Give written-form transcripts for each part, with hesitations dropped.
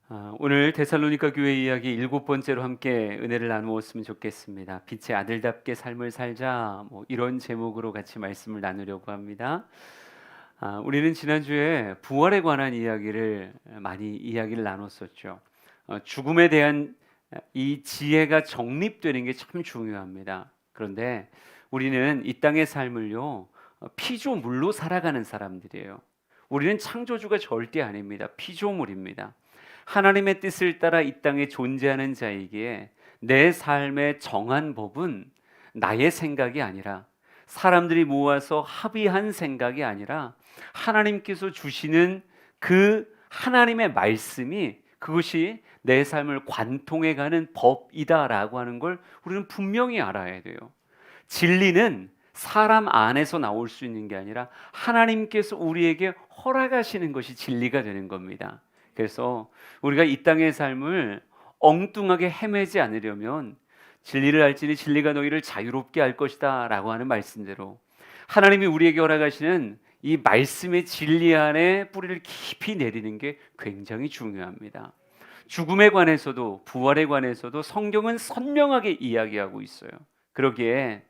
오늘 데살로니가 교회 이야기 일곱 번째로 함께 은혜를 나누었으면 좋겠습니다. 빛의 아들답게 삶을 살자, 이런 제목으로 같이 말씀을 나누려고 합니다. 우리는 지난주에 부활에 관한 이야기를 많이 이야기를 나눴었죠. 죽음에 대한 이 지혜가 정립되는 게 참 중요합니다. 그런데 우리는 이 땅의 삶을요, 피조물로 살아가는 사람들이에요. 우리는 창조주가 절대 아닙니다. 피조물입니다. 하나님의 뜻을 따라 이 땅에 존재하는 자이기에 내 삶의 정한 법은 나의 생각이 아니라, 사람들이 모아서 합의한 생각이 아니라 하나님께서 주시는 그 하나님의 말씀이, 그것이 내 삶을 관통해가는 법이다라고 하는 걸 우리는 분명히 알아야 돼요. 진리는 사람 안에서 나올 수 있는 게 아니라 하나님께서 우리에게 허락하시는 것이 진리가 되는 겁니다. 그래서 우리가 이 땅의 삶을 엉뚱하게 헤매지 않으려면, 진리를 알지니 진리가 너희를 자유롭게 할 것이다 라고 하는 말씀대로 하나님이 우리에게 허락하시는 이 말씀의 진리 안에 뿌리를 깊이 내리는 게 굉장히 중요합니다. 죽음에 관해서도 부활에 관해서도 성경은 선명하게 이야기하고 있어요. 그러기에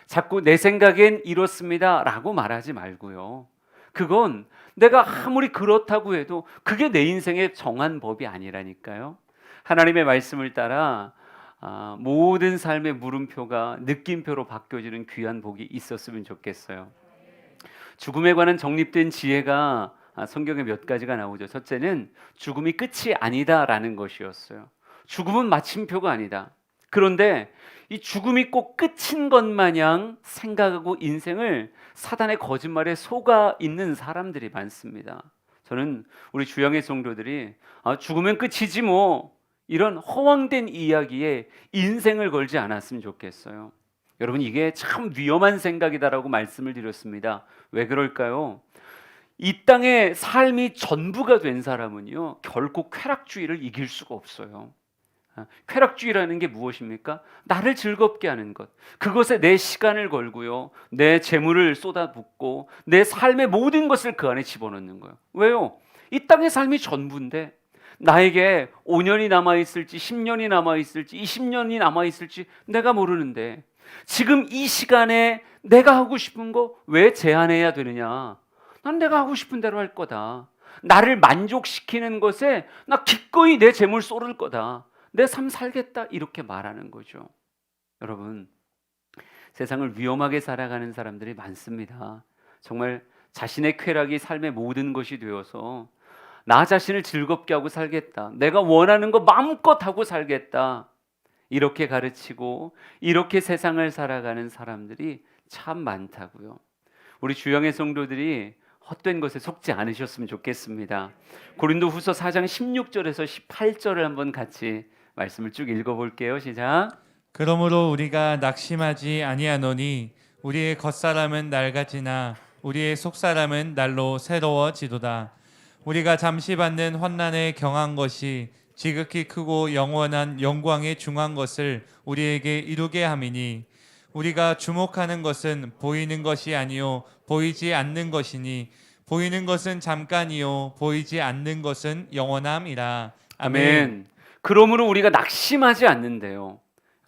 자꾸 내 생각엔 이렇습니다 라고 말하지 말고요, 그건 내가 아무리 그렇다고 해도 그게 내 인생의 정한 법이 아니라니까요. 하나님의 말씀을 따라 모든 삶의 물음표가 느낌표로 바뀌어지는 귀한 복이 있었으면 좋겠어요. 죽음에 관한 정립된 지혜가 성경에 몇 가지가 나오죠. 첫째는 죽음이 끝이 아니다라는 것이었어요. 죽음은 마침표가 아니다. 그런데 이 죽음이 꼭 끝인 것 마냥 생각하고 인생을 사단의 거짓말에 속아 있는 사람들이 많습니다. 저는 우리 주영의 성도들이 죽으면 끝이지 뭐, 이런 허황된 이야기에 인생을 걸지 않았으면 좋겠어요. 여러분, 이게 참 위험한 생각이다라고 말씀을 드렸습니다. 왜 그럴까요? 이 땅의 삶이 전부가 된 사람은요, 결코 쾌락주의를 이길 수가 없어요. 쾌락주의라는 게 무엇입니까? 나를 즐겁게 하는 것, 그것에 내 시간을 걸고요, 내 재물을 쏟아붓고 내 삶의 모든 것을 그 안에 집어넣는 거예요. 왜요? 이 땅의 삶이 전부인데 나에게 5년이 남아있을지 10년이 남아있을지 20년이 남아있을지 내가 모르는데, 지금 이 시간에 내가 하고 싶은 거 왜 제한해야 되느냐? 난 내가 하고 싶은 대로 할 거다. 나를 만족시키는 것에 나 기꺼이 내 재물 쏟을 거다. 내 삶 살겠다, 이렇게 말하는 거죠. 여러분, 세상을 위험하게 살아가는 사람들이 많습니다. 정말 자신의 쾌락이 삶의 모든 것이 되어서 나 자신을 즐겁게 하고 살겠다, 내가 원하는 거 마음껏 하고 살겠다, 이렇게 가르치고 이렇게 세상을 살아가는 사람들이 참 많다고요. 우리 주영의 성도들이 헛된 것에 속지 않으셨으면 좋겠습니다. 고린도후서 4장 16절에서 18절을 한번 같이 말씀을 쭉 읽어볼게요. 시작. 그러므로 우리가 낙심하지 아니하노니 우리의 겉사람은 낡아지나 우리의 속사람은 날로 새로워지도다. 우리가 잠시 받는 환난에 경한 것이 지극히 크고 영원한 영광에 중한 것을 우리에게 이루게 함이니, 우리가 주목하는 것은 보이는 것이 아니요 보이지 않는 것이니, 보이는 것은 잠깐이요 보이지 않는 것은 영원함이라. 아멘. 그러므로 우리가 낙심하지 않는데요.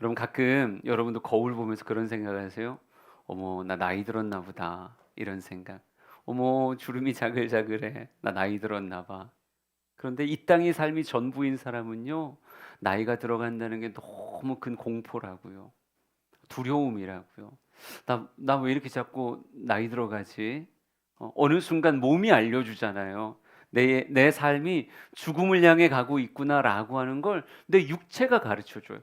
여러분, 가끔 여러분도 거울 보면서 그런 생각하세요? 어머, 나 나이 들었나 보다, 이런 생각. 어머, 주름이 자글자글해, 나 나이 들었나 봐. 그런데 이 땅의 삶이 전부인 사람은요, 나이가 들어간다는 게 너무 큰 공포라고요, 두려움이라고요. 나 왜 이렇게 자꾸 나이 들어가지? 어느 순간 몸이 알려주잖아요. 내 삶이 죽음을 향해 가고 있구나라고 하는 걸 내 육체가 가르쳐줘요.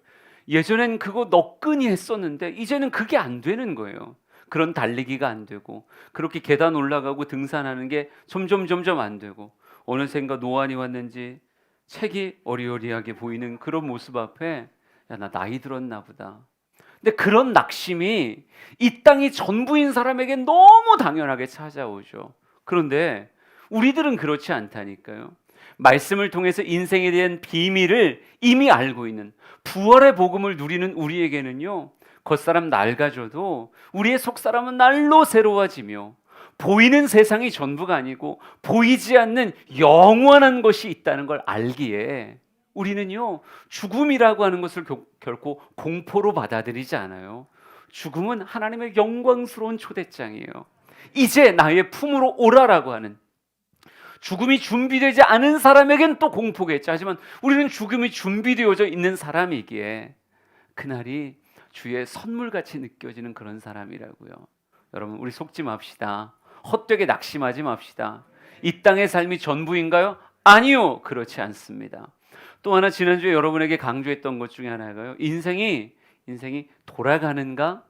예전엔 그거 너끈히 했었는데 이제는 그게 안 되는 거예요. 그런 달리기가 안 되고, 그렇게 계단 올라가고 등산하는 게 점점 안 되고, 어느샌가 노안이 왔는지 책이 어리어리하게 보이는 그런 모습 앞에, 야, 나 나이 들었나 보다. 근데 그런 낙심이 이 땅이 전부인 사람에게 너무 당연하게 찾아오죠. 그런데 우리들은 그렇지 않다니까요. 말씀을 통해서 인생에 대한 비밀을 이미 알고 있는, 부활의 복음을 누리는 우리에게는요, 겉사람 낡아져도 우리의 속사람은 날로 새로워지며, 보이는 세상이 전부가 아니고 보이지 않는 영원한 것이 있다는 걸 알기에 우리는요, 죽음이라고 하는 것을 결코 공포로 받아들이지 않아요. 죽음은 하나님의 영광스러운 초대장이에요. 이제 나의 품으로 오라라고 하는, 죽음이 준비되지 않은 사람에겐 또 공포겠죠. 하지만 우리는 죽음이 준비되어져 있는 사람이기에 그날이 주의 선물같이 느껴지는 그런 사람이라고요. 여러분, 우리 속지 맙시다. 헛되게 낙심하지 맙시다. 이 땅의 삶이 전부인가요? 아니요, 그렇지 않습니다. 또 하나, 지난주에 여러분에게 강조했던 것 중에 하나가요, 인생이 돌아가는가?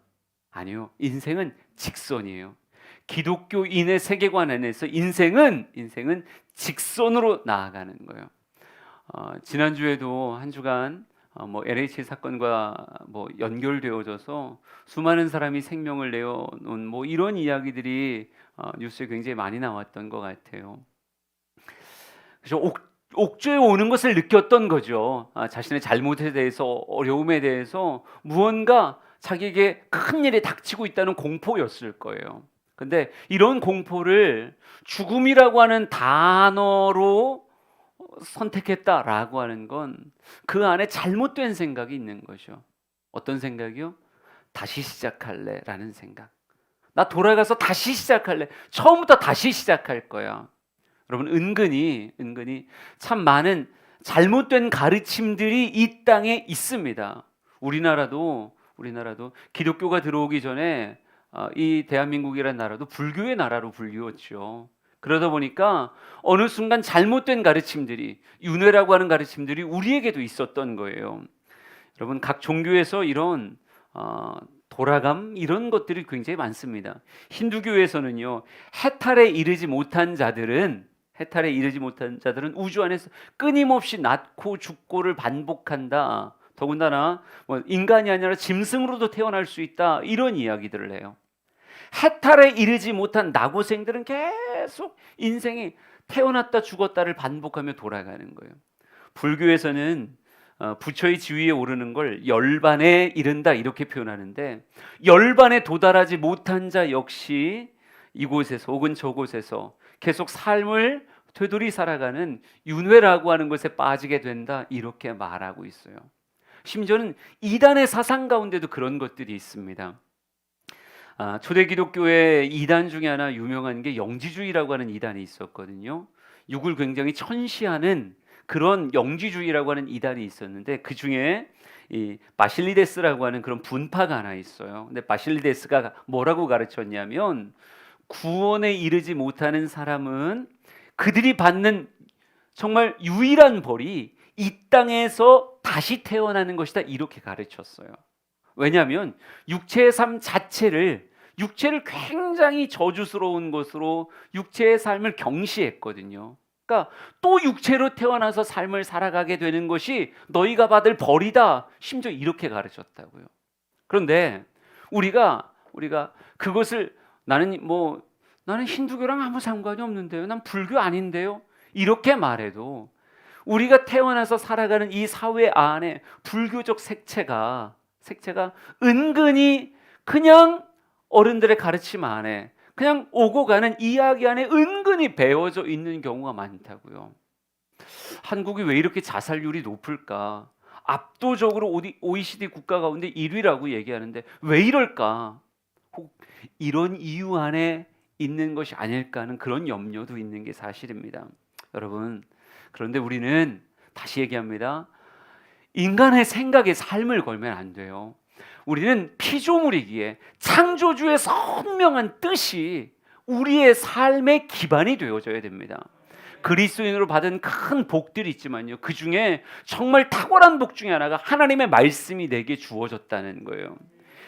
아니요, 인생은 직선이에요. 기독교인의 세계관 안에서 인생은 직선으로 나아가는 거예요. 지난주에도 한 주간 LH 사건과 연결되어져서 수많은 사람이 생명을 내어놓은 이런 이야기들이 뉴스에 굉장히 많이 나왔던 것 같아요. 그래서 옥죄에 오는 것을 느꼈던 거죠. 자신의 잘못에 대해서, 어려움에 대해서 무언가 자기에게 큰 일이 닥치고 있다는 공포였을 거예요. 근데 이런 공포를 죽음이라고 하는 단어로 선택했다라고 하는 건 그 안에 잘못된 생각이 있는 거죠. 어떤 생각이요? 다시 시작할래 라는 생각. 나 돌아가서 다시 시작할래. 처음부터 다시 시작할 거야. 여러분, 은근히 참 많은 잘못된 가르침들이 이 땅에 있습니다. 우리나라도 기독교가 들어오기 전에 이 대한민국이라는 나라도 불교의 나라로 불리웠죠. 그러다 보니까 어느 순간 잘못된 가르침들이, 윤회라고 하는 가르침들이 우리에게도 있었던 거예요. 여러분, 각 종교에서 이런 돌아감, 이런 것들이 굉장히 많습니다. 힌두교에서는요, 해탈에 이르지 못한 자들은 우주 안에서 끊임없이 낳고 죽고를 반복한다. 더군다나 인간이 아니라 짐승으로도 태어날 수 있다, 이런 이야기들을 해요. 해탈에 이르지 못한 나고생들은 계속 인생이 태어났다 죽었다를 반복하며 돌아가는 거예요. 불교에서는 부처의 지위에 오르는 걸 열반에 이른다, 이렇게 표현하는데, 열반에 도달하지 못한 자 역시 이곳에서 혹은 저곳에서 계속 삶을 되돌이 살아가는 윤회라고 하는 것에 빠지게 된다, 이렇게 말하고 있어요. 심지어는 이단의 사상 가운데도 그런 것들이 있습니다. 초대 기독교의 이단 중에 하나 유명한 게 영지주의라고 하는 이단이 있었거든요. 육을 굉장히 천시하는 그런 영지주의라고 하는 이단이 있었는데, 그 중에 이 바실리데스라고 하는 그런 분파가 하나 있어요. 근데 바실리데스가 뭐라고 가르쳤냐면, 구원에 이르지 못하는 사람은 그들이 받는 정말 유일한 벌이 이 땅에서 다시 태어나는 것이다, 이렇게 가르쳤어요. 왜냐하면 육체의 삶 자체를 굉장히 저주스러운 것으로 육체의 삶을 경시했거든요. 그러니까 또 육체로 태어나서 삶을 살아가게 되는 것이 너희가 받을 벌이다, 심지어 이렇게 가르쳤다고요. 그런데 우리가 그것을 나는 힌두교랑 아무 상관이 없는데요, 난 불교 아닌데요, 이렇게 말해도 우리가 태어나서 살아가는 이 사회 안에 불교적 색채가 은근히 그냥 어른들의 가르침 안에, 그냥 오고 가는 이야기 안에 은근히 배어져 있는 경우가 많다고요. 한국이 왜 이렇게 자살률이 높을까? 압도적으로 OECD 국가 가운데 1위라고 얘기하는데 왜 이럴까? 혹 이런 이유 안에 있는 것이 아닐까 하는 그런 염려도 있는 게 사실입니다. 여러분, 그런데 우리는 다시 얘기합니다. 인간의 생각에 삶을 걸면 안 돼요. 우리는 피조물이기에 창조주의 선명한 뜻이 우리의 삶의 기반이 되어져야 됩니다. 그리스도인으로 받은 큰 복들이 있지만요, 그 중에 정말 탁월한 복 중에 하나가 하나님의 말씀이 내게 주어졌다는 거예요.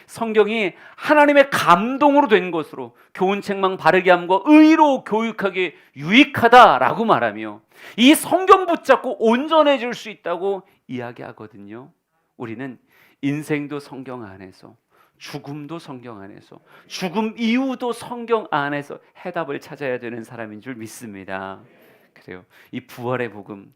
성경이 하나님의 감동으로 된 것으로 교훈책망 바르게 함과 의로 교육하기 유익하다라고 말하며 이 성경 붙잡고 온전해질 수 있다고 이야기하거든요. 우리는 인생도 성경 안에서, 죽음도 성경 안에서, 죽음 이후도 성경 안에서 해답을 찾아야 되는 사람인 줄 믿습니다. 그래요. 이 부활의 복음,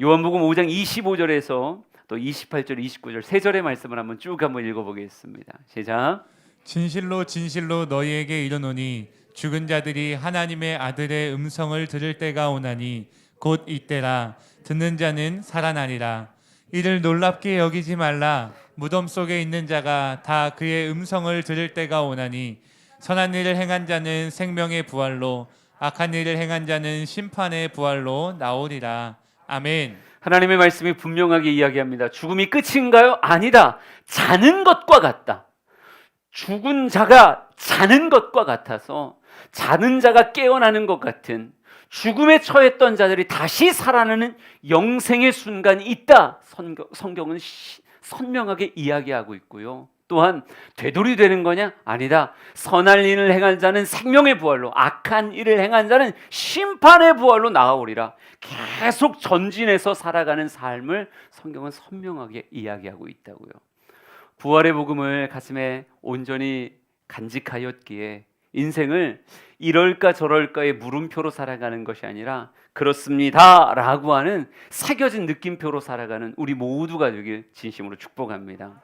요한복음 5장 25절에서 또 28절, 29절 세 절의 말씀을 한번 쭉 읽어보겠습니다. 시작. 진실로 진실로 너희에게 이르노니 죽은 자들이 하나님의 아들의 음성을 들을 때가 오나니 곧 이때라. 듣는 자는 살아나리라. 이를 놀랍게 여기지 말라. 무덤 속에 있는 자가 다 그의 음성을 들을 때가 오나니 선한 일을 행한 자는 생명의 부활로, 악한 일을 행한 자는 심판의 부활로 나오리라. 아멘. 하나님의 말씀이 분명하게 이야기합니다. 죽음이 끝인가요? 아니다. 자는 것과 같다. 죽은 자가 자는 것과 같아서 자는 자가 깨어나는 것 같은 죽음에 처했던 자들이 다시 살아나는 영생의 순간이 있다. 성경은 선명하게 이야기하고 있고요. 또한 되돌이되는 거냐? 아니다. 선한 일을 행한 자는 생명의 부활로, 악한 일을 행한 자는 심판의 부활로 나아오리라. 계속 전진해서 살아가는 삶을 성경은 선명하게 이야기하고 있다고요. 부활의 복음을 가슴에 온전히 간직하였기에 인생을 이럴까 저럴까의 물음표로 살아가는 것이 아니라 그렇습니다 라고 하는 새겨진 느낌표로 살아가는 우리 모두가 되길 진심으로 축복합니다.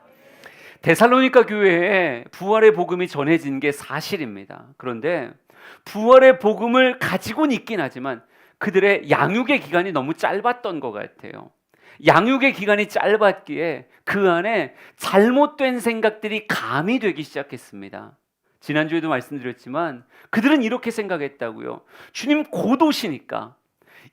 데살로니가 교회에 부활의 복음이 전해진 게 사실입니다. 그런데 부활의 복음을 가지고는 있긴 하지만 그들의 양육의 기간이 너무 짧았던 것 같아요. 양육의 기간이 짧았기에 그 안에 잘못된 생각들이 가미되기 시작했습니다. 지난주에도 말씀드렸지만 그들은 이렇게 생각했다고요. 주님 곧 오시니까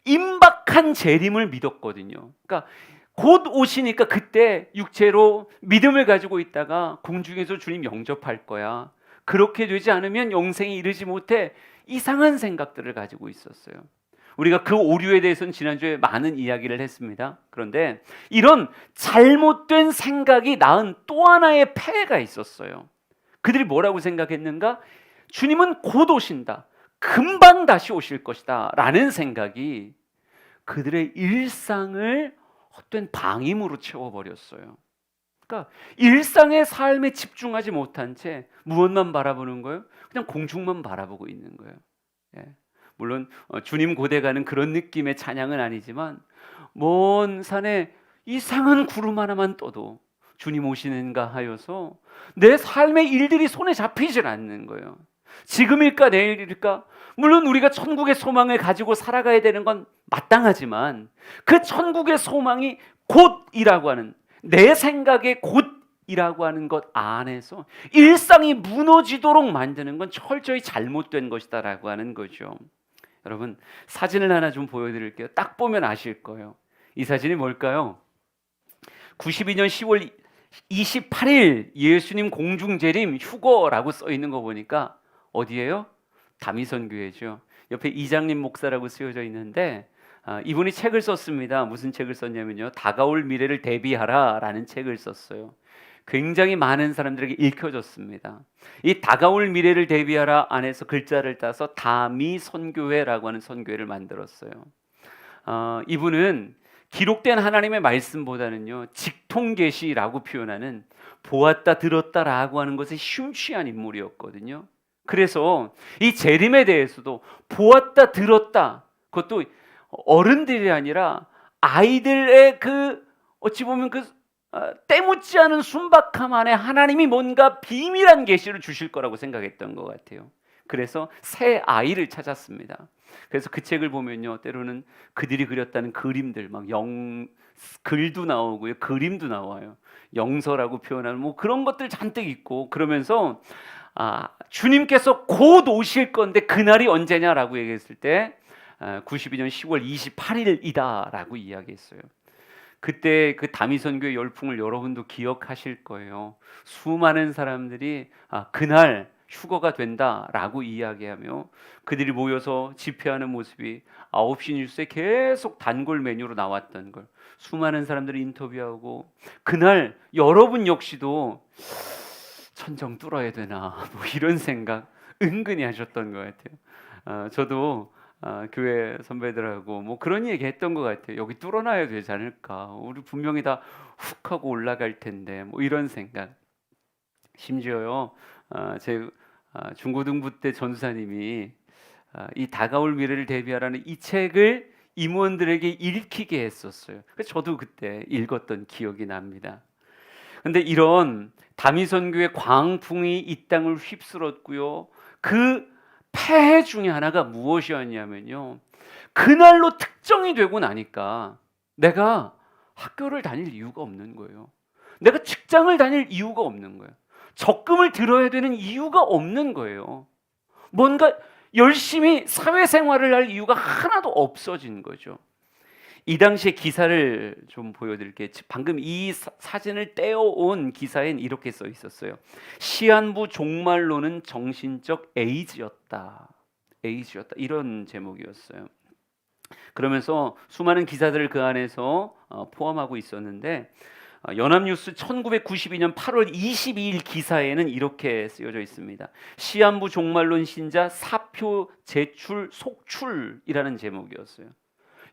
임박한 재림을 믿었거든요. 그러니까 곧 오시니까 그때 육체로 믿음을 가지고 있다가 공중에서 주님 영접할 거야. 그렇게 되지 않으면 영생에 이르지 못해. 이상한 생각들을 가지고 있었어요. 우리가 그 오류에 대해서는 지난주에 많은 이야기를 했습니다. 그런데 이런 잘못된 생각이 낳은 또 하나의 폐해가 있었어요. 그들이 뭐라고 생각했는가? 주님은 곧 오신다. 금방 다시 오실 것이다 라는 생각이 그들의 일상을 헛된 방임으로 채워버렸어요. 그러니까 일상의 삶에 집중하지 못한 채 무엇만 바라보는 거예요? 그냥 공중만 바라보고 있는 거예요. 예. 물론 주님 고대 가는 그런 느낌의 찬양은 아니지만 먼 산에 이상한 구름 하나만 떠도 주님 오시는가 하여서 내 삶의 일들이 손에 잡히질 않는 거예요. 지금일까 내일일까? 물론 우리가 천국의 소망을 가지고 살아가야 되는 건 마땅하지만 그 천국의 소망이 곧이라고 하는, 내 생각의 곧이라고 하는 것 안에서 일상이 무너지도록 만드는 건 철저히 잘못된 것이다라고 하는 거죠. 여러분, 사진을 하나 좀 보여드릴게요. 딱 보면 아실 거예요. 이 사진이 뭘까요? 92년 10월 28일 예수님 공중재림 휴거라고 써 있는 거 보니까 어디예요? 다미선 교회죠. 옆에 이장님 목사라고 쓰여져 있는데 이분이 책을 썼습니다. 무슨 책을 썼냐면요, 다가올 미래를 대비하라 라는 책을 썼어요. 굉장히 많은 사람들에게 읽혀졌습니다. 이 다가올 미래를 대비하라 안에서 글자를 따서 다미선교회라고 하는 선교회를 만들었어요. 이분은 기록된 하나님의 말씀보다는요, 직통계시라고 표현하는 보았다 들었다라고 하는 것에 심취한 인물이었거든요. 그래서 이 재림에 대해서도 보았다 들었다, 그것도 어른들이 아니라 아이들의 그 어찌 보면 그 때묻지 않은 순박함 안에 하나님이 뭔가 비밀한 계시를 주실 거라고 생각했던 것 같아요. 그래서 새 아이를 찾았습니다. 그래서 그 책을 보면요, 때로는 그들이 그렸다는 그림들, 막 글도 나오고요, 그림도 나와요. 영서라고 표현하는 뭐 그런 것들 잔뜩 있고, 그러면서 주님께서 곧 오실 건데 그날이 언제냐라고 얘기했을 때 92년 10월 28일이다라고 이야기했어요. 그때 그 다미선교의 열풍을 여러분도 기억하실 거예요. 수많은 사람들이 그날 휴거가 된다라고 이야기하며 그들이 모여서 집회하는 모습이 9시 뉴스에 계속 단골 메뉴로 나왔던 걸 수많은 사람들이 인터뷰하고, 그날 여러분 역시도 천정 뚫어야 되나 뭐 이런 생각 은근히 하셨던 것 같아요. 저도 교회 선배들하고 뭐 그런 얘기 했던 것 같아요. 여기 뚫어놔야 되지 않을까, 우리 분명히 다 훅 하고 올라갈 텐데 뭐 이런 생각. 심지어요, 제 중고등부 때 전도사님이 이 다가올 미래를 대비하라는 이 책을 임원들에게 읽히게 했었어요. 그래서 저도 그때 읽었던 기억이 납니다. 근데 이런 다미선교의 광풍이 이 땅을 휩쓸었고요, 그 폐해 중에 하나가 무엇이었냐면요, 그날로 특정이 되고 나니까 내가 학교를 다닐 이유가 없는 거예요. 내가 직장을 다닐 이유가 없는 거예요. 적금을 들어야 되는 이유가 없는 거예요. 뭔가 열심히 사회생활을 할 이유가 하나도 없어진 거죠. 이 당시의 기사를 좀 보여드릴게요. 방금 이 사진을 떼어온 기사엔 이렇게 써 있었어요. 시한부 종말론은 정신적 에이즈였다. 에이즈였다. 이런 제목이었어요. 그러면서 수많은 기사들을 그 안에서 포함하고 있었는데, 연합뉴스 1992년 8월 22일 기사에는 이렇게 쓰여져 있습니다. 시한부 종말론 신자 사표 제출 속출이라는 제목이었어요.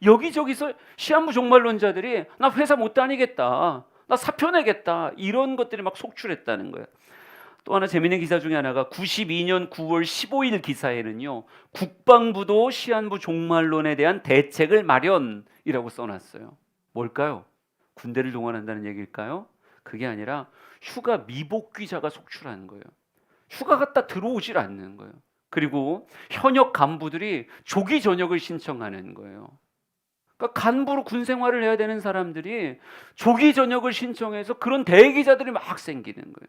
여기저기서 시한부 종말론자들이 나 회사 못 다니겠다, 나 사표 내겠다, 이런 것들이 막 속출했다는 거예요. 또 하나 재미있는 기사 중에 하나가 92년 9월 15일 기사에는요, 국방부도 시한부 종말론에 대한 대책을 마련이라고 써놨어요. 뭘까요? 군대를 동원한다는 얘기일까요? 그게 아니라 휴가 미복귀자가 속출하는 거예요. 휴가 갔다 들어오질 않는 거예요. 그리고 현역 간부들이 조기 전역을 신청하는 거예요. 그러니까 간부로 군 생활을 해야 되는 사람들이 조기 전역을 신청해서 그런 대기자들이 막 생기는 거예요.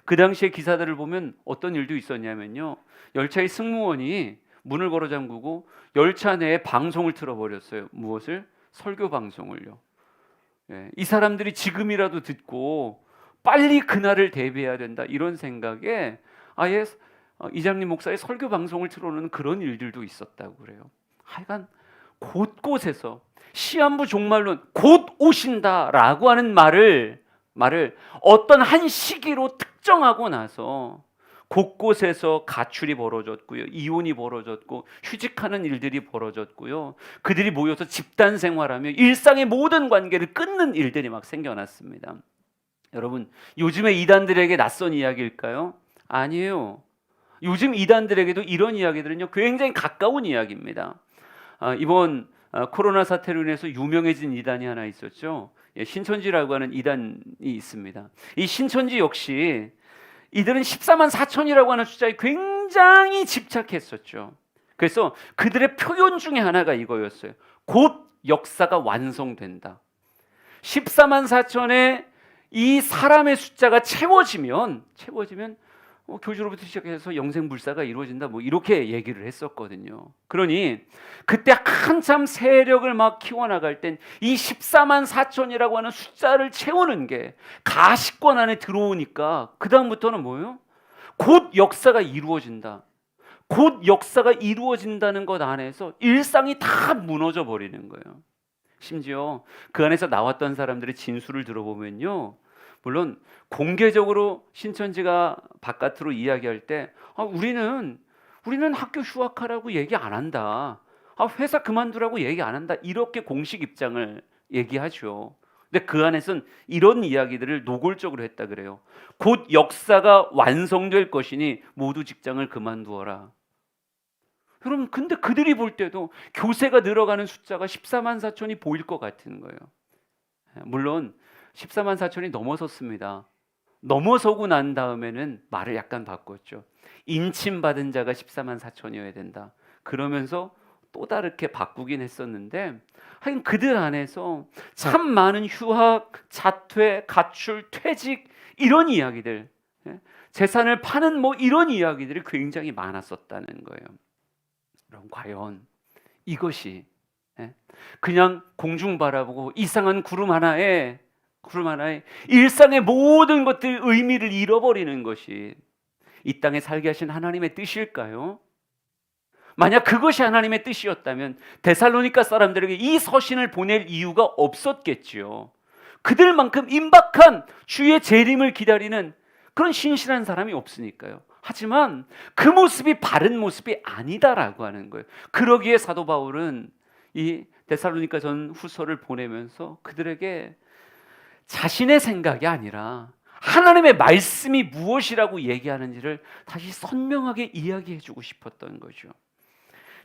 그 당시에 기사들을 보면 어떤 일도 있었냐면요, 열차의 승무원이 문을 걸어 잠그고 열차 내에 방송을 틀어버렸어요. 무엇을? 설교 방송을요. 이 사람들이 지금이라도 듣고 빨리 그날을 대비해야 된다, 이런 생각에 아예 이장님 목사의 설교 방송을 틀어놓는 그런 일들도 있었다고 그래요. 하여간 곳곳에서 시한부 종말론 곧 오신다라고 하는 말을 어떤 한 시기로 특정하고 나서 곳곳에서 가출이 벌어졌고요, 이혼이 벌어졌고, 휴직하는 일들이 벌어졌고요, 그들이 모여서 집단 생활하며 일상의 모든 관계를 끊는 일들이 막 생겨났습니다. 여러분, 요즘의 이단들에게 낯선 이야기일까요? 아니에요. 요즘 이단들에게도 이런 이야기들은요, 굉장히 가까운 이야기입니다. 이번 코로나 사태로 인해서 유명해진 이단이 하나 있었죠. 신천지라고 하는 이단이 있습니다. 이 신천지 역시 이들은 14만 4천이라고 하는 숫자에 굉장히 집착했었죠. 그래서 그들의 표현 중에 하나가 이거였어요. 곧 역사가 완성된다. 14만 4천의 이 사람의 숫자가 채워지면 교주로부터 시작해서 영생불사가 이루어진다, 뭐 이렇게 얘기를 했었거든요. 그러니 그때 한참 세력을 막 키워나갈 땐 이 14만 4천이라고 하는 숫자를 채우는 게 가시권 안에 들어오니까 그 다음부터는 뭐예요? 곧 역사가 이루어진다. 곧 역사가 이루어진다는 것 안에서 일상이 다 무너져 버리는 거예요. 심지어 그 안에서 나왔던 사람들의 진술을 들어보면요, 물론 공개적으로 신천지가 바깥으로 이야기할 때 우리는 학교 휴학하라고 얘기 안 한다, 회사 그만두라고 얘기 안 한다, 이렇게 공식 입장을 얘기하죠. 근데 그 안에서는 이런 이야기들을 노골적으로 했다 그래요. 곧 역사가 완성될 것이니 모두 직장을 그만두어라. 여러분, 근데 그들이 볼 때도 교세가 늘어가는 숫자가 14만 4천이 보일 것 같은 거예요. 물론 14만 4천이 넘어섰습니다. 넘어서고 난 다음에는 말을 약간 바꿨죠. 인침받은 자가 14만 4천이어야 된다. 그러면서 또 다르게 바꾸긴 했었는데, 하여간 그들 안에서 참 많은 휴학, 자퇴, 가출, 퇴직, 이런 이야기들, 재산을 파는 뭐 이런 이야기들이 굉장히 많았었다는 거예요. 그럼 과연 이것이 그냥 공중 바라보고 이상한 구름 하나에 일상의 모든 것들 의미를 잃어버리는 것이 이 땅에 살게 하신 하나님의 뜻일까요? 만약 그것이 하나님의 뜻이었다면 데살로니가 사람들에게 이 서신을 보낼 이유가 없었겠지요. 그들만큼 임박한 주의 재림을 기다리는 그런 신실한 사람이 없으니까요. 하지만 그 모습이 바른 모습이 아니다라고 하는 거예요. 그러기에 사도 바울은 이 데살로니가 전 후서를 보내면서 그들에게 자신의 생각이 아니라 하나님의 말씀이 무엇이라고 얘기하는지를 다시 선명하게 이야기해 주고 싶었던 거죠.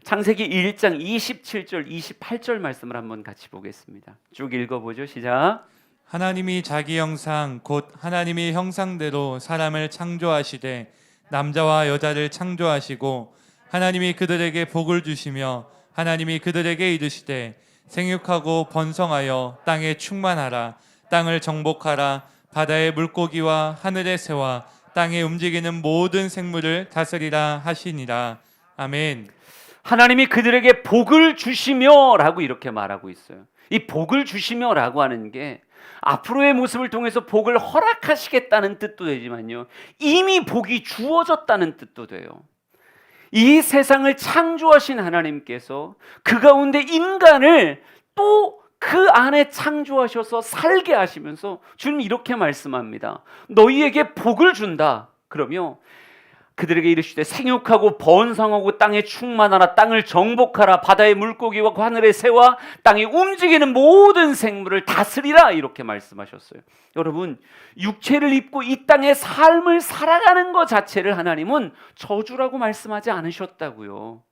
창세기 1장 27절 28절 말씀을 한번 같이 보겠습니다. 쭉 읽어보죠. 시작. 하나님이 자기 형상 곧 하나님의 형상대로 사람을 창조하시되 남자와 여자를 창조하시고 하나님이 그들에게 복을 주시며 하나님이 그들에게 이르시되 생육하고 번성하여 땅에 충만하라. 땅을 정복하라. 바다의 물고기와 하늘의 새와 땅에 움직이는 모든 생물을 다스리라 하시니라. 아멘. 하나님이 그들에게 복을 주시며 라고 이렇게 말하고 있어요. 이 복을 주시며 라고 하는 게 앞으로의 모습을 통해서 복을 허락하시겠다는 뜻도 되지만요, 이미 복이 주어졌다는 뜻도 돼요. 이 세상을 창조하신 하나님께서 그 가운데 인간을 또 그 안에 창조하셔서 살게 하시면서 주님 이렇게 말씀합니다. 너희에게 복을 준다. 그러며 그들에게 이르시되 생육하고 번성하고 땅에 충만하라. 땅을 정복하라. 바다의 물고기와 하늘의 새와 땅에 움직이는 모든 생물을 다스리라. 이렇게 말씀하셨어요. 여러분, 육체를 입고 이 땅의 삶을 살아가는 것 자체를 하나님은 저주라고 말씀하지 않으셨다고요.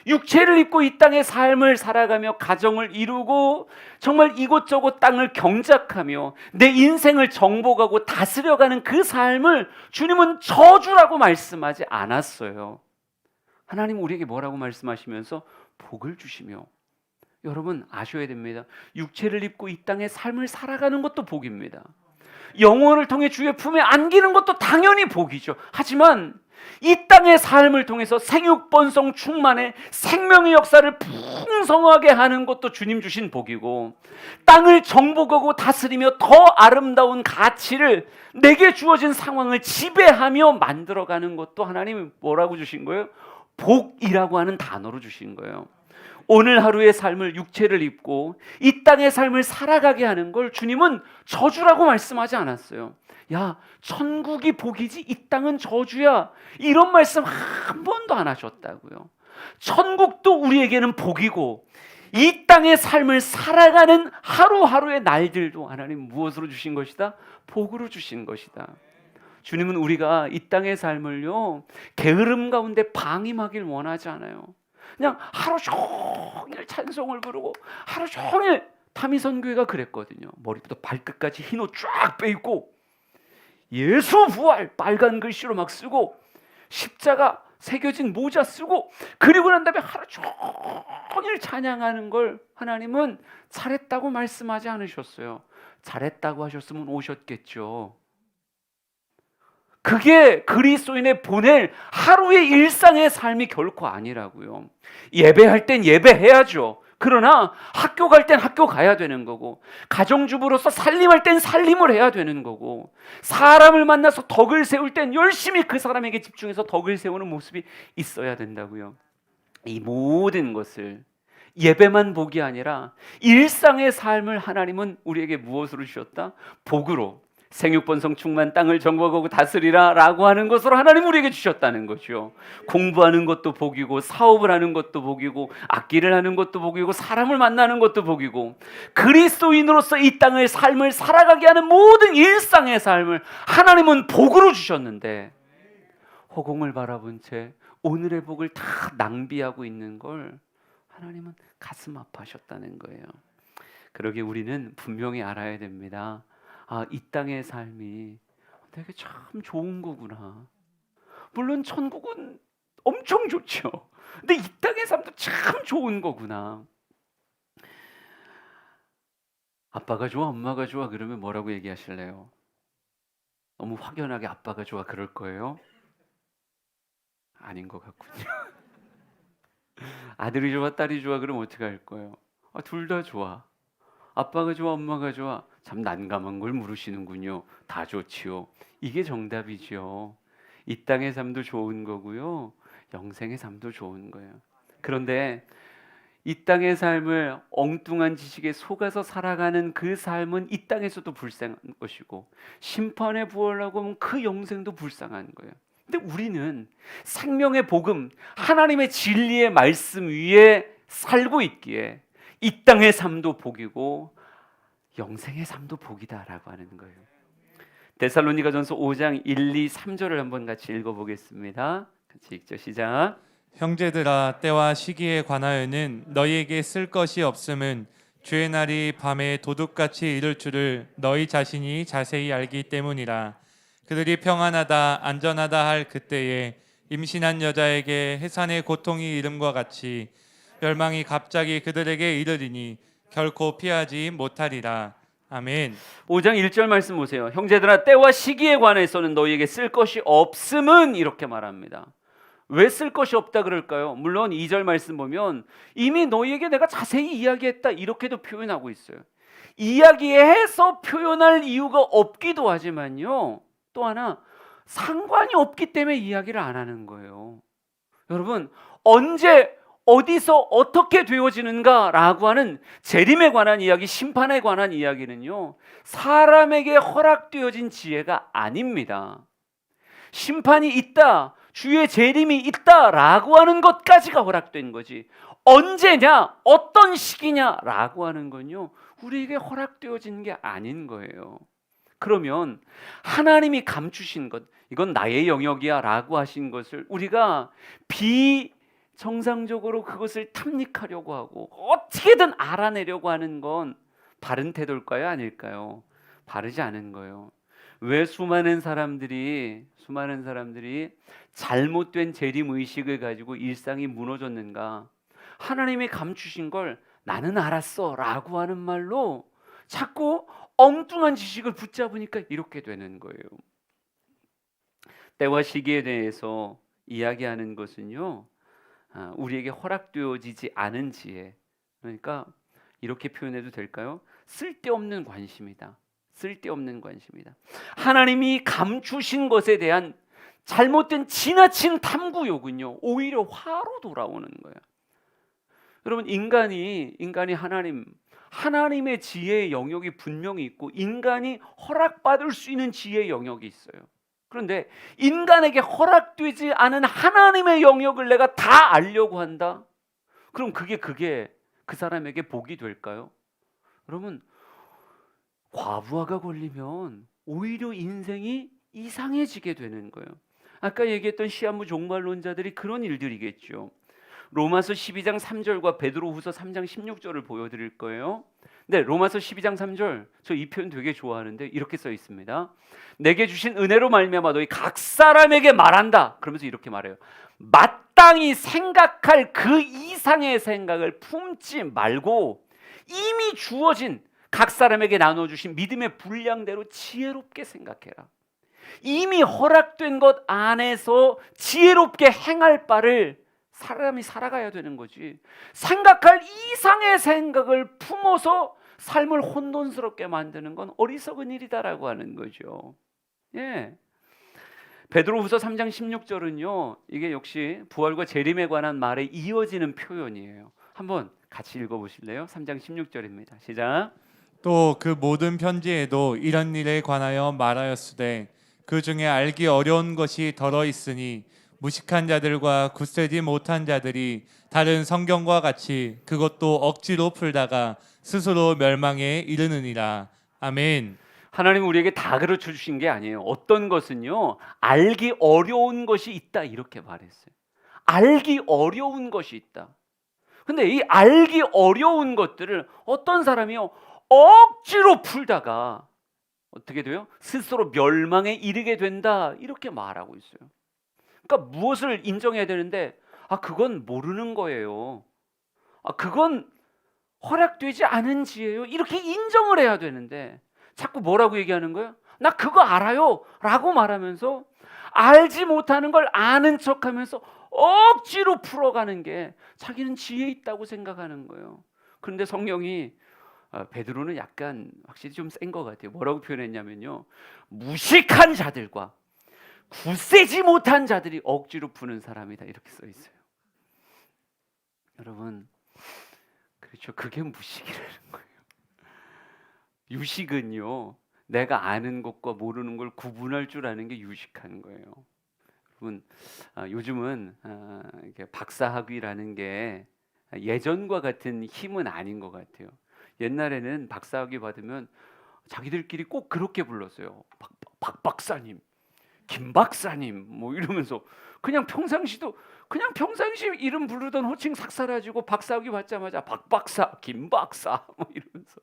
육체를 입고 이 땅의 삶을 살아가며 가정을 이루고 정말 이곳저곳 땅을 경작하며 내 인생을 정복하고 다스려가는 그 삶을 주님은 저주라고 말씀하지 않았어요. 하나님 우리에게 뭐라고 말씀하시면서 복을 주시며, 여러분 아셔야 됩니다. 육체를 입고 이 땅의 삶을 살아가는 것도 복입니다. 영혼을 통해 주의 품에 안기는 것도 당연히 복이죠. 하지만 이 땅의 삶을 통해서 생육번성 충만해 생명의 역사를 풍성하게 하는 것도 주님 주신 복이고, 땅을 정복하고 다스리며 더 아름다운 가치를 내게 주어진 상황을 지배하며 만들어가는 것도 하나님이 뭐라고 주신 거예요? 복이라고 하는 단어로 주신 거예요. 오늘 하루의 삶을 육체를 입고 이 땅의 삶을 살아가게 하는 걸 주님은 저주라고 말씀하지 않았어요. 야, 천국이 복이지 이 땅은 저주야, 이런 말씀 한 번도 안 하셨다고요. 천국도 우리에게는 복이고 이 땅의 삶을 살아가는 하루하루의 날들도 하나님 무엇으로 주신 것이다? 복으로 주신 것이다. 주님은 우리가 이 땅의 삶을요, 게으름 가운데 방임하길 원하지 않아요. 그냥 하루 종일 찬송을 부르고 하루 종일, 타미선교회가 그랬거든요. 머리부터 발끝까지 흰 옷 쫙 빼입고 예수 부활 빨간 글씨로 막 쓰고 십자가 새겨진 모자 쓰고, 그리고 난 다음에 하루 종일 찬양하는 걸 하나님은 잘했다고 말씀하지 않으셨어요. 잘했다고 하셨으면 오셨겠죠. 그게 그리스도인의 보낼 하루의 일상의 삶이 결코 아니라고요. 예배할 땐 예배해야죠. 그러나 학교 갈 땐 학교 가야 되는 거고, 가정주부로서 살림할 땐 살림을 해야 되는 거고, 사람을 만나서 덕을 세울 땐 열심히 그 사람에게 집중해서 덕을 세우는 모습이 있어야 된다고요. 이 모든 것을, 예배만 복이 아니라 일상의 삶을 하나님은 우리에게 무엇으로 주셨다? 복으로, 생육번성 충만 땅을 정복하고 다스리라 라고 하는 것으로 하나님 우리에게 주셨다는 거죠. 공부하는 것도 복이고, 사업을 하는 것도 복이고, 악기를 하는 것도 복이고, 사람을 만나는 것도 복이고, 그리스도인으로서 이 땅의 삶을 살아가게 하는 모든 일상의 삶을 하나님은 복으로 주셨는데, 허공을 바라본 채 오늘의 복을 다 낭비하고 있는 걸 하나님은 가슴 아파하셨다는 거예요. 그러기에 우리는 분명히 알아야 됩니다. 아, 이 땅의 삶이 되게 참 좋은 거구나. 물론 천국은 엄청 좋죠. 근데 이 땅의 삶도 참 좋은 거구나. 아빠가 좋아, 엄마가 좋아 그러면 뭐라고 얘기하실래요? 너무 확연하게 아빠가 좋아 그럴 거예요? 아닌 것 같군요. 아들이 좋아, 딸이 좋아 그러면 어떻게 할 거예요? 아, 둘 다 좋아. 아빠가 좋아, 엄마가 좋아. 참 난감한 걸 물으시는군요. 다 좋지요. 이게 정답이죠. 이 땅의 삶도 좋은 거고요, 영생의 삶도 좋은 거예요. 그런데 이 땅의 삶을 엉뚱한 지식에 속아서 살아가는 그 삶은 이 땅에서도 불쌍한 것이고, 심판의 부활하고 하면 그 영생도 불쌍한 거예요. 근데 우리는 생명의 복음, 하나님의 진리의 말씀 위에 살고 있기에 이 땅의 삶도 복이고 영생의 삶도 복이다라고 하는 거예요. 데살로니가전서 5장 1, 2, 3절을 한번 같이 읽어보겠습니다. 같이 읽죠. 시작. 형제들아, 때와 시기에 관하여는 너희에게 쓸 것이 없음은 주의 날이 밤에 도둑같이 이를 줄을 너희 자신이 자세히 알기 때문이라. 그들이 평안하다 안전하다 할 그때에 임신한 여자에게 해산의 고통이 이름과 같이 멸망이 갑자기 그들에게 이르리니 결코 피하지 못하리라. 아멘. 5장 1절 말씀 보세요. 형제들아 때와 시기에 관해서는 너희에게 쓸 것이 없음은 이렇게 말합니다. 왜 쓸 것이 없다 그럴까요? 물론 2절 말씀 보면 이미 너희에게 내가 자세히 이야기했다 이렇게도 표현하고 있어요. 이야기해서 표현할 이유가 없기도 하지만요. 또 하나 상관이 없기 때문에 이야기를 안 하는 거예요. 여러분 언제 어디서 어떻게 되어지는가라고 하는 재림에 관한 이야기, 심판에 관한 이야기는요 사람에게 허락되어진 지혜가 아닙니다. 심판이 있다, 주의 재림이 있다라고 하는 것까지가 허락된 거지 언제냐, 어떤 시기냐라고 하는 건요 우리에게 허락되어진 게 아닌 거예요. 그러면 하나님이 감추신 것, 이건 나의 영역이야 라고 하신 것을 우리가 비정상적으로 그것을 탐닉하려고 하고 어떻게든 알아내려고 하는 건 바른 태도일까요? 아닐까요? 바르지 않은 거예요. 왜 수많은 사람들이 잘못된 재림의식을 가지고 일상이 무너졌는가? 하나님이 감추신 걸 나는 알았어 라고 하는 말로 자꾸 엉뚱한 지식을 붙잡으니까 이렇게 되는 거예요. 때와 시기에 대해서 이야기하는 것은요 우리에게 허락되어지지 않은 지혜, 그러니까 이렇게 표현해도 될까요? 쓸데없는 관심이다. 쓸데없는 관심이다. 하나님이 감추신 것에 대한 잘못된 지나친 탐구욕은요 오히려 화로 돌아오는 거예요. 여러분 인간이 하나님의 지혜의 영역이 분명히 있고 인간이 허락받을 수 있는 지혜의 영역이 있어요. 그런데 인간에게 허락되지 않은 하나님의 영역을 내가 다 알려고 한다? 그럼 그게 그 사람에게 복이 될까요? 여러분 과부하가 걸리면 오히려 인생이 이상해지게 되는 거예요. 아까 얘기했던 시한부 종말론자들이 그런 일들이겠죠. 로마서 12장 3절과 베드로후서 3장 16절을 보여드릴 거예요. 네, 로마서 12장 3절 저 이 표현 되게 좋아하는데 이렇게 써 있습니다. 내게 주신 은혜로 말미암아 너희 각 사람에게 말한다. 그러면서 이렇게 말해요. 마땅히 생각할 그 이상의 생각을 품지 말고 이미 주어진 각 사람에게 나눠주신 믿음의 분량대로 지혜롭게 생각해라. 이미 허락된 것 안에서 지혜롭게 행할 바를 사람이 살아가야 되는 거지. 생각할 이상의 생각을 품어서 삶을 혼돈스럽게 만드는 건 어리석은 일이다라고 하는 거죠. 예. 베드로후서 3장 16절은요. 이게 역시 부활과 재림에 관한 말에 이어지는 표현이에요. 한번 같이 읽어보실래요? 3장 16절입니다. 시작. 또 그 모든 편지에도 이런 일에 관하여 말하였으되 그 중에 알기 어려운 것이 덜어 있으니 무식한 자들과 굳세지 못한 자들이 다른 성경과 같이 그것도 억지로 풀다가 스스로 멸망에 이르느니라. 아멘. 하나님 우리에게 다 가르쳐 주신 게 아니에요. 어떤 것은요 알기 어려운 것이 있다 이렇게 말했어요. 알기 어려운 것이 있다. 근데 이 알기 어려운 것들을 어떤 사람이요 억지로 풀다가 어떻게 돼요? 스스로 멸망에 이르게 된다 이렇게 말하고 있어요. 그러니까 무엇을 인정해야 되는데 그건 모르는 거예요. 그건 허락되지 않은 지예요. 이렇게 인정을 해야 되는데 자꾸 뭐라고 얘기하는 거예요? 나 그거 알아요 라고 말하면서 알지 못하는 걸 아는 척하면서 억지로 풀어가는 게 자기는 지혜 있다고 생각하는 거예요. 그런데 성령이 베드로는 약간 확실히 좀 센 것 같아요. 뭐라고 표현했냐면요 무식한 자들과 굳세지 못한 자들이 억지로 푸는 사람이다 이렇게 써 있어요. 여러분 그렇죠. 그게 무식이라는 거예요. 유식은요 내가 아는 것과 모르는 걸 구분할 줄 아는 게 유식한 거예요. 여러분 요즘은 이렇게 박사학위라는 게 예전과 같은 힘은 아닌 것 같아요. 옛날에는 박사학위 받으면 자기들끼리 꼭 그렇게 불렀어요. 박 박사님, 김 박사님 뭐 이러면서 그냥 평상시 이름 부르던 호칭 싹 사라지고 박사학위 받자마자 박 박사, 김 박사 뭐 이러면서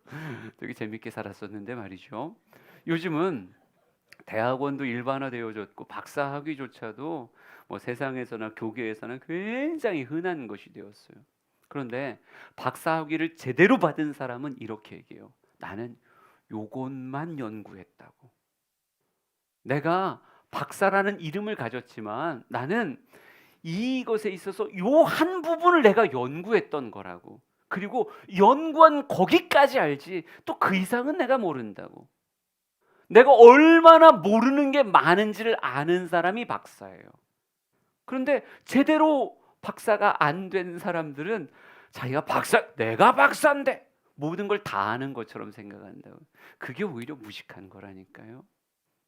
되게 재밌게 살았었는데 말이죠. 요즘은 대학원도 일반화되어졌고 박사 학위조차도 뭐 세상에서나 교계에서는 굉장히 흔한 것이 되었어요. 그런데 박사 학위를 제대로 받은 사람은 이렇게 얘기해요. 나는 요것만 연구했다고. 내가 박사라는 이름을 가졌지만 나는 이것에 있어서 요 한 부분을 내가 연구했던 거라고. 그리고 연구한 거기까지 알지 또 그 이상은 내가 모른다고. 내가 얼마나 모르는 게 많은지를 아는 사람이 박사예요. 그런데 제대로 박사가 안 된 사람들은 자기가 내가 박사인데 모든 걸 다 아는 것처럼 생각한다고. 그게 오히려 무식한 거라니까요.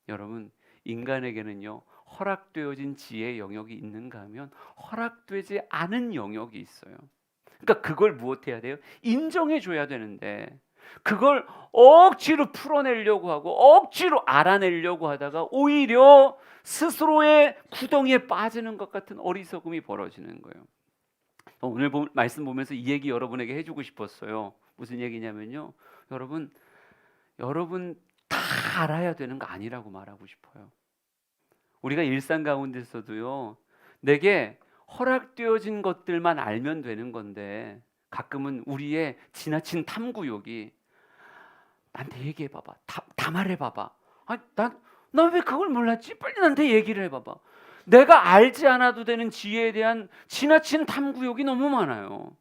여러분, 인간에게는요 허락되어진 지혜의 영역이 있는가 하면 허락되지 않은 영역이 있어요. 그러니까 그걸 무엇해야 돼요? 인정해 줘야 되는데 그걸 억지로 풀어내려고 하고 억지로 알아내려고 하다가 오히려 스스로의 구덩이에 빠지는 것 같은 어리석음이 벌어지는 거예요. 오늘 말씀 보면서 이 얘기 여러분에게 해주고 싶었어요. 무슨 얘기냐면요, 여러분 다 알아야 되는 거 아니라고 말하고 싶어요. 우리가 일상 가운데서도요 내게 허락되어진 것들만 알면 되는 건데 가끔은 우리의 지나친 탐구욕이 나한테 얘기해봐봐, 다 말해봐봐. 난 왜 그걸 몰랐지? 빨리 나한테 얘기를 해봐봐. 내가 알지 않아도 되는 지혜에 대한 지나친 탐구욕이 너무 많아요.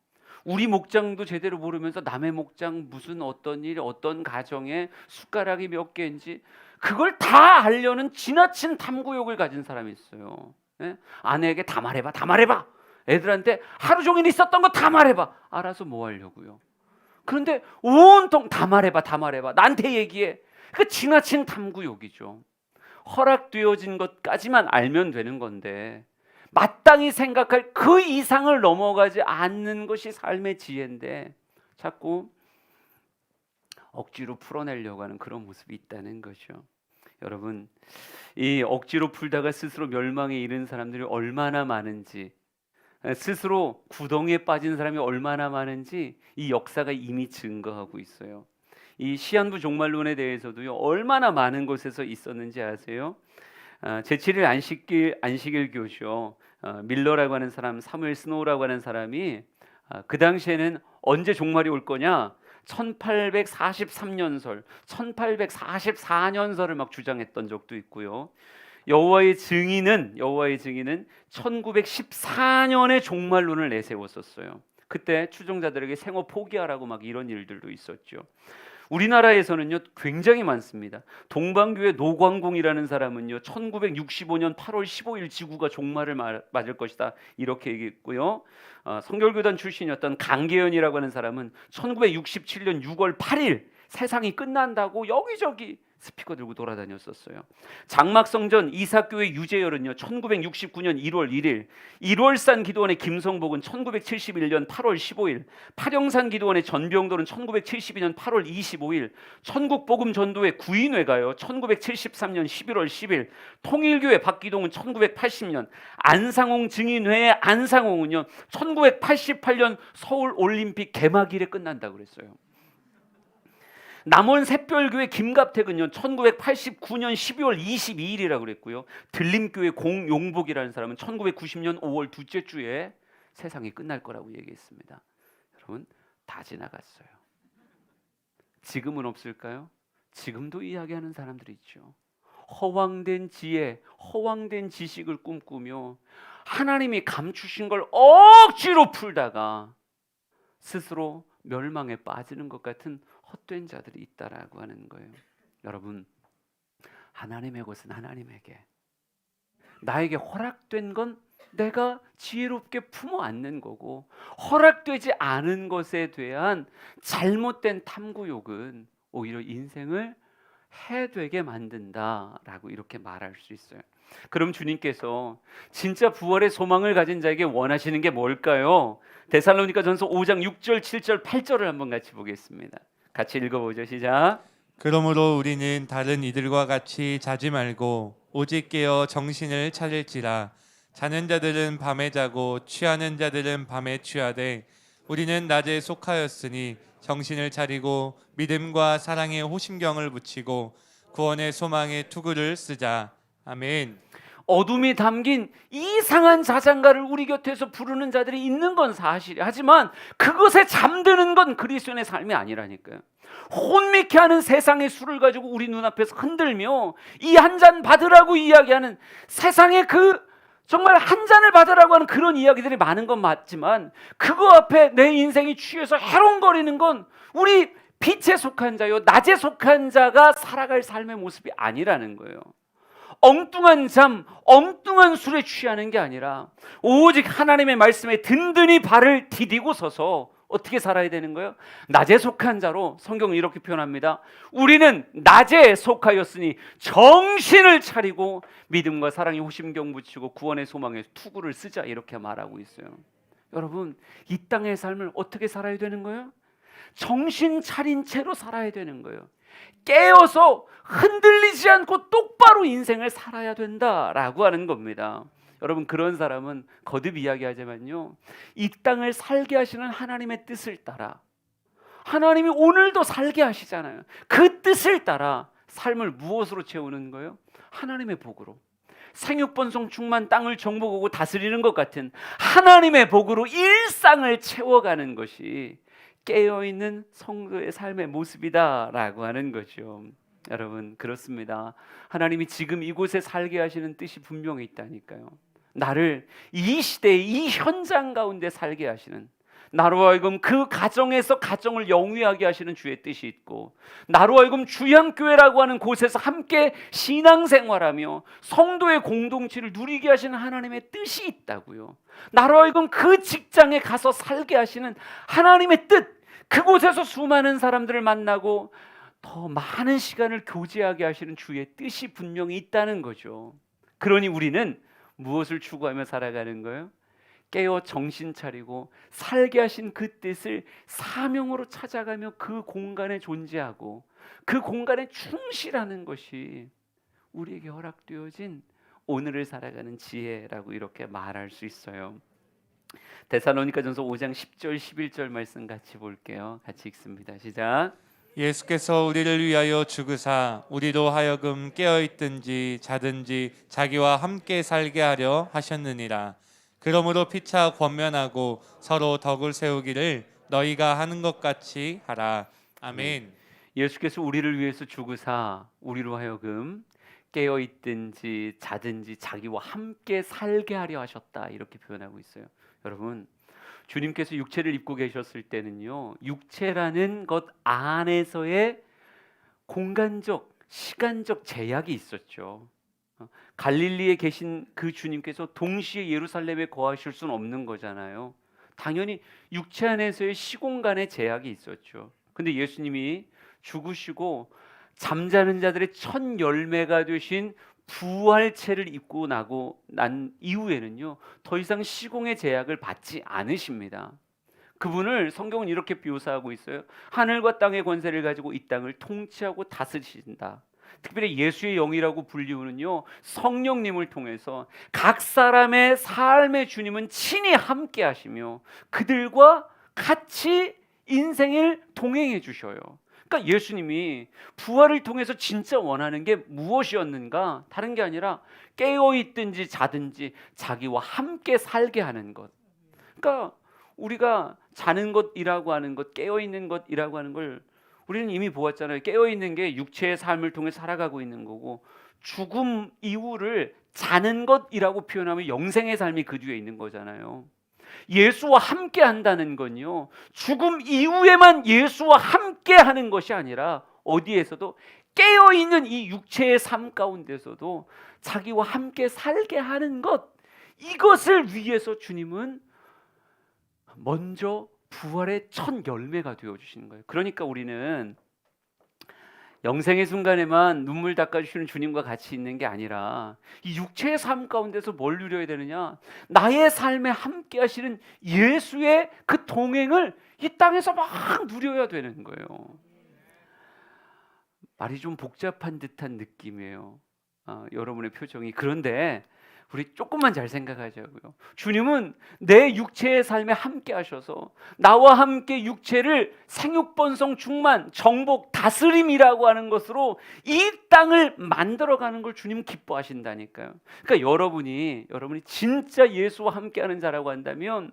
우리 목장도 제대로 모르면서 남의 목장 무슨 어떤 일 어떤 가정에 숟가락이 몇 개인지 그걸 다 알려는 지나친 탐구욕을 가진 사람이 있어요. 예? 아내에게 다 말해봐, 다 말해봐. 애들한테 하루 종일 있었던 거 다 말해봐. 알아서 뭐 하려고요? 그런데 온통 다 말해봐, 다 말해봐. 나한테 얘기해. 그 지나친 탐구욕이죠. 허락되어진 것까지만 알면 되는 건데 마땅히 생각할 그 이상을 넘어가지 않는 것이 삶의 지혜인데 자꾸 억지로 풀어내려고 하는 그런 모습이 있다는 거죠. 여러분, 이 억지로 풀다가 스스로 멸망에 이른 사람들이 얼마나 많은지, 스스로 구덩이에 빠진 사람이 얼마나 많은지 이 역사가 이미 증거하고 있어요. 이 시한부 종말론에 대해서도요 얼마나 많은 곳에서 있었는지 아세요? 제7일 안식일 교시요, 밀러라고 하는 사람, 사무엘 스노우라고 하는 사람이 그 당시에는 언제 종말이 올 거냐, 1843년설, 1844년설을 막 주장했던 적도 있고요. 여호와의 증인은 1914년에 종말론을 내세웠었어요. 그때 추종자들에게 생업 포기하라고 막 이런 일들도 있었죠. 우리나라에서는요 굉장히 많습니다. 동방교회 노광공이라는 사람은요 1965년 8월 15일 지구가 종말을 맞을 것이다 이렇게 얘기했고요. 성결교단 출신이었던 강계현이라고 하는 사람은 1967년 6월 8일 세상이 끝난다고 여기저기 스피커 들고 돌아다녔었어요. 장막성전 이삭교회 유재열은요 1969년 1월 1일, 일월산 기도원의 김성복은 1971년 8월 15일, 파령산 기도원의 전병돌은 1972년 8월 25일, 천국복음 전도회 구인회가요 1973년 11월 10일, 통일교회 박기동은 1980년, 안상홍 증인회의 안상홍은요 1988년 서울 올림픽 개막일에 끝난다고 그랬어요. 남원 샛별교회 김갑택은요 1989년 12월 22일이라고 그랬고요. 들림교회 공용복이라는 사람은 1990년 5월 둘째 주에 세상이 끝날 거라고 얘기했습니다. 여러분, 다 지나갔어요. 지금은 없을까요? 지금도 이야기하는 사람들이 있죠. 허황된 지혜, 허황된 지식을 꿈꾸며 하나님이 감추신 걸 억지로 풀다가 스스로 멸망에 빠지는 것 같은 헛된 자들이 있다라고 하는 거예요. 여러분, 하나님의 것은 하나님에게, 나에게 허락된 건 내가 지혜롭게 품어 안는 거고, 허락되지 않은 것에 대한 잘못된 탐구욕은 오히려 인생을 해되게 만든다라고 이렇게 말할 수 있어요. 그럼 주님께서 진짜 부활의 소망을 가진 자에게 원하시는 게 뭘까요? 데살로니가전서 5장 6절, 7절, 8절을 한번 같이 보겠습니다. 같이 읽어보죠. 시작. 그러므로 우리는 다른 이들과 같이 자지 말고 오직 깨어 정신을 차릴지라. 자는 자들은 밤에 자고 취하는 자들은 밤에 취하되 우리는 낮에 속하였으니 정신을 차리고 믿음과 사랑에 호심경을 붙이고 구원의 소망의 투구를 쓰자. 아멘. 어둠이 담긴 이상한 자장가를 우리 곁에서 부르는 자들이 있는 건 사실이야. 하지만 그것에 잠드는 건 그리스도인의 삶이 아니라니까요. 혼미케 하는 세상의 술을 가지고 우리 눈앞에서 흔들며 이 한 잔 받으라고 이야기하는 세상의 그 정말 한 잔을 받으라고 하는 그런 이야기들이 많은 건 맞지만 그거 앞에 내 인생이 취해서 해롱거리는 건 우리 빛에 속한 자요 낮에 속한 자가 살아갈 삶의 모습이 아니라는 거예요. 엉뚱한 잠, 엉뚱한 술에 취하는 게 아니라 오직 하나님의 말씀에 든든히 발을 디디고 서서 어떻게 살아야 되는 거예요? 낮에 속한 자로 성경은 이렇게 표현합니다. 우리는 낮에 속하였으니 정신을 차리고 믿음과 사랑에 호심경 붙이고 구원의 소망에 투구를 쓰자 이렇게 말하고 있어요. 여러분, 이 땅의 삶을 어떻게 살아야 되는 거예요? 정신 차린 채로 살아야 되는 거예요. 깨어서 흔들리지 않고 똑바로 인생을 살아야 된다라고 하는 겁니다. 여러분, 그런 사람은 거듭 이야기하자면요, 이 땅을 살게 하시는 하나님의 뜻을 따라, 하나님이 오늘도 살게 하시잖아요. 그 뜻을 따라 삶을 무엇으로 채우는 거예요? 하나님의 복으로. 생육번성 충만 땅을 정복하고 다스리는 것 같은 하나님의 복으로 일상을 채워가는 것이 깨어있는 성도의 삶의 모습이다라고 하는 거죠. 여러분, 그렇습니다. 하나님이 지금 이곳에 살게 하시는 뜻이 분명히 있다니까요. 나를 이 시대의 이 현장 가운데 살게 하시는, 나로 하여금 그 가정에서 가정을 영위하게 하시는 주의 뜻이 있고, 나로 하여금 주양교회라고 하는 곳에서 함께 신앙생활하며 성도의 공동체를 누리게 하시는 하나님의 뜻이 있다고요. 나로 하여금 그 직장에 가서 살게 하시는 하나님의 뜻, 그곳에서 수많은 사람들을 만나고 더 많은 시간을 교제하게 하시는 주의 뜻이 분명히 있다는 거죠. 그러니 우리는 무엇을 추구하며 살아가는 거예요? 깨어 정신 차리고 살게 하신 그 뜻을 사명으로 찾아가며 그 공간에 존재하고 그 공간에 충실하는 것이 우리에게 허락되어진 오늘을 살아가는 지혜라고 이렇게 말할 수 있어요. 데살로니가전서 5장 10절 11절 말씀 같이 볼게요. 같이 읽습니다. 시작. 예수께서 우리를 위하여 죽으사 우리로 하여금 깨어 있든지 자든지 자기와 함께 살게 하려 하셨느니라. 그러므로 피차 권면하고 서로 덕을 세우기를 너희가 하는 것 같이 하라. 아멘. 예수께서 우리를 위해서 죽으사 우리로 하여금 깨어 있든지 자든지 자기와 함께 살게 하려 하셨다 이렇게 표현하고 있어요. 여러분, 주님께서 육체를 입고 계셨을 때는요, 육체라는 것 안에서의 공간적, 시간적 제약이 있었죠. 갈릴리에 계신 그 주님께서 동시에 예루살렘에 거하실 수는 없는 거잖아요. 당연히 육체 안에서의 시공간의 제약이 있었죠. 근데 예수님이 죽으시고 잠자는 자들의 첫 열매가 되신 부활체를 입고 난 이후에는요, 더 이상 시공의 제약을 받지 않으십니다. 그분을 성경은 이렇게 묘사하고 있어요. 하늘과 땅의 권세를 가지고 이 땅을 통치하고 다스리신다. 특별히 예수의 영이라고 불리우는요, 성령님을 통해서 각 사람의 삶의 주님은 친히 함께 하시며 그들과 같이 인생을 동행해 주셔요. 그러니까 예수님이 부활을 통해서 진짜 원하는 게 무엇이었는가? 다른 게 아니라 깨어 있든지 자든지 자기와 함께 살게 하는 것. 그러니까 우리가 자는 것이라고 하는 것, 깨어 있는 것이라고 하는 걸 우리는 이미 보았잖아요. 깨어 있는 게 육체의 삶을 통해 살아가고 있는 거고, 죽음 이후를 자는 것이라고 표현하면 영생의 삶이 그 뒤에 있는 거잖아요. 예수와 함께 한다는 건요, 죽음 이후에만 예수와 함께 하는 것이 아니라 어디에서도 깨어있는 이 육체의 삶 가운데서도 자기와 함께 살게 하는 것, 이것을 위해서 주님은 먼저 부활의 첫 열매가 되어주시는 거예요. 그러니까 우리는 영생의 순간에만 눈물 닦아주시는 주님과 같이 있는 게 아니라 이 육체의 삶 가운데서 뭘 누려야 되느냐, 나의 삶에 함께 하시는 예수의 그 동행을 이 땅에서 막 누려야 되는 거예요. 말이 좀 복잡한 듯한 느낌이에요. 여러분의 표정이. 그런데 우리 조금만 잘 생각하자고요. 주님은 내 육체의 삶에 함께 하셔서 나와 함께 육체를 생육번성 충만, 정복, 다스림이라고 하는 것으로 이 땅을 만들어가는 걸 주님 기뻐하신다니까요. 그러니까 여러분이 진짜 예수와 함께하는 자라고 한다면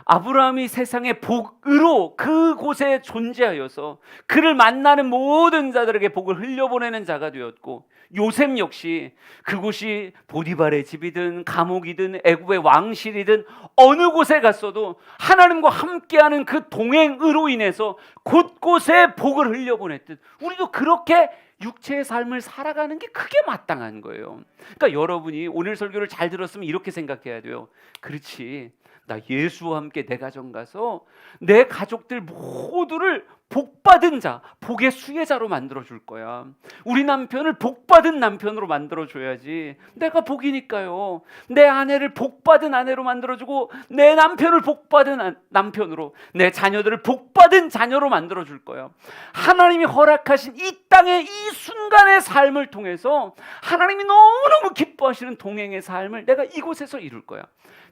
아브라함이 세상의 복으로 그곳에 존재하여서 그를 만나는 모든 자들에게 복을 흘려보내는 자가 되었고, 요셉 역시 그곳이 보디발의 집이든 감옥이든 애굽의 왕실이든 어느 곳에 갔어도 하나님과 함께하는 그 동행으로 인해서 곳곳에 복을 흘려보냈듯 우리도 그렇게 육체의 삶을 살아가는 게 그게 마땅한 거예요. 그러니까 여러분이 오늘 설교를 잘 들었으면 이렇게 생각해야 돼요. 그렇지, 나 예수와 함께 내 가정 가서 내 가족들 모두를 복받은 자, 복의 수혜자로 만들어줄 거야. 우리 남편을 복받은 남편으로 만들어줘야지. 내가 복이니까요. 내 아내를 복받은 아내로 만들어주고 내 남편을 복받은 남편으로, 내 자녀들을 복받은 자녀로 만들어줄 거야. 하나님이 허락하신 이 땅의 이 순간의 삶을 통해서 하나님이 너무너무 기뻐하시는 동행의 삶을 내가 이곳에서 이룰 거야.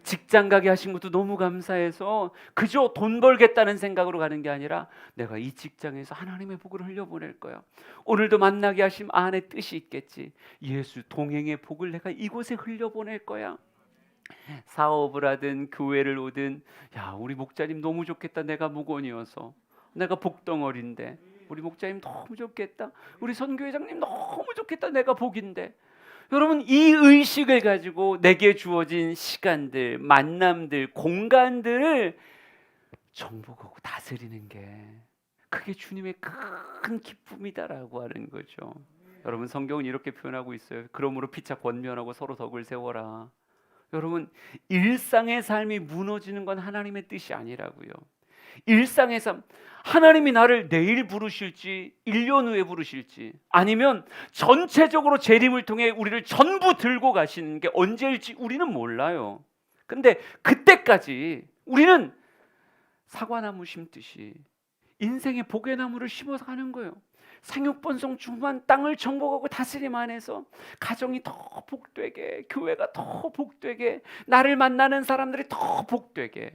직장 가게 하신 것도 너무 감사해서 그저 돈 벌겠다는 생각으로 가는 게 아니라 내가 이 직장에서 하나님의 복을 흘려보낼 거야. 오늘도 만나게 하심 안에 뜻이 있겠지. 예수 동행의 복을 내가 이곳에 흘려보낼 거야. 사업을 하든 교회를 오든, 야, 우리 목자님 너무 좋겠다. 내가 목원이어서 내가 복덩어리인데 우리 목자님 너무 좋겠다. 우리 선교회장님 너무 좋겠다. 내가 복인데. 여러분, 이 의식을 가지고 내게 주어진 시간들, 만남들, 공간들을 정복하고 다스리는 게 그게 주님의 큰 기쁨이다라고 하는 거죠. 여러분, 성경은 이렇게 표현하고 있어요. 그러므로 피차 권면하고 서로 덕을 세워라. 여러분, 일상의 삶이 무너지는 건 하나님의 뜻이 아니라고요. 일상의 삶, 하나님이 나를 내일 부르실지 1년 후에 부르실지 아니면 전체적으로 재림을 통해 우리를 전부 들고 가시는 게 언제일지 우리는 몰라요. 근데 그때까지 우리는 사과나무 심듯이 인생의 복의 나무를 심어서 가는 거예요. 생육번성 충만 땅을 정복하고 다스림 안에서 가정이 더 복되게, 교회가 더 복되게, 나를 만나는 사람들이 더 복되게.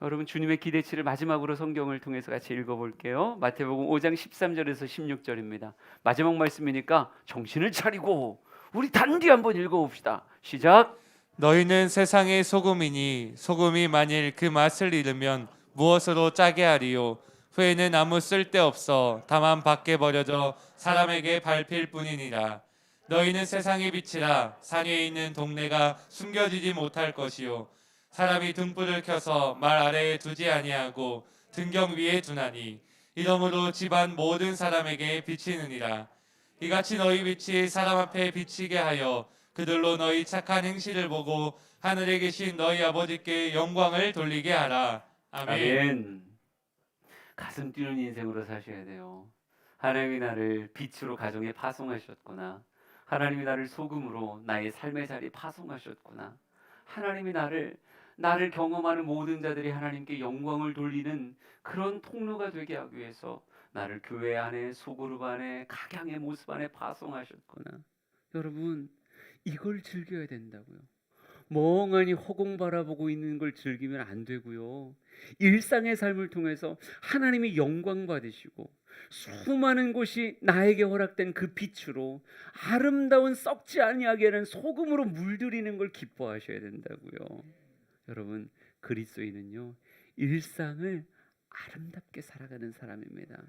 여러분, 주님의 기대치를 마지막으로 성경을 통해서 같이 읽어볼게요. 마태복음 5장 13절에서 16절입니다. 마지막 말씀이니까 정신을 차리고 우리 단디 한번 읽어봅시다. 시작. 너희는 세상의 소금이니 소금이 만일 그 맛을 잃으면 무엇으로 짜게 하리요? 후에는 아무 쓸데없어 다만 밖에 버려져 사람에게 밟힐 뿐이니라. 너희는 세상의 빛이라. 산 위에 있는 동네가 숨겨지지 못할 것이요, 사람이 등불을 켜서 말 아래에 두지 아니하고 등경 위에 두나니 이러므로 집안 모든 사람에게 비치느니라. 이같이 너희 빛이 사람 앞에 비치게 하여 그들로 너희 착한 행실을 보고 하늘에 계신 너희 아버지께 영광을 돌리게 하라. 아멘. 아멘. 가슴 뛰는 인생으로 사셔야 돼요. 하나님이 나를 빛으로 가정에 파송하셨구나. 하나님이 나를 소금으로 나의 삶의 자리에 파송하셨구나. 하나님이 나를 경험하는 모든 자들이 하나님께 영광을 돌리는 그런 통로가 되게 하기 위해서 나를 교회 안에, 소그룹 안에, 각양의 모습 안에 파송하셨구나. 여러분, 이걸 즐겨야 된다고요. 멍하니 허공 바라보고 있는 걸 즐기면 안 되고요. 일상의 삶을 통해서 하나님이 영광 받으시고 수많은 곳이 나에게 허락된 그 빛으로 아름다운 썩지 아니하게 하는 소금으로 물들이는 걸 기뻐하셔야 된다고요. 여러분, 그리스도인은요, 일상을 아름답게 살아가는 사람입니다.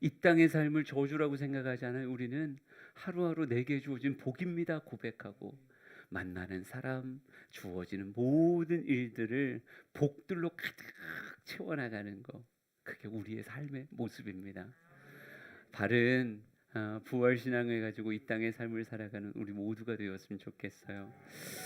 이 땅의 삶을 저주라고 생각하지 않아요. 우리는 하루하루 내게 주어진 복입니다 고백하고 만나는 사람, 주어지는 모든 일들을 복들로 가득 채워나가는 거, 그게 우리의 삶의 모습입니다. 바른 부활신앙을 가지고 이 땅의 삶을 살아가는 우리 모두가 되었으면 좋겠어요.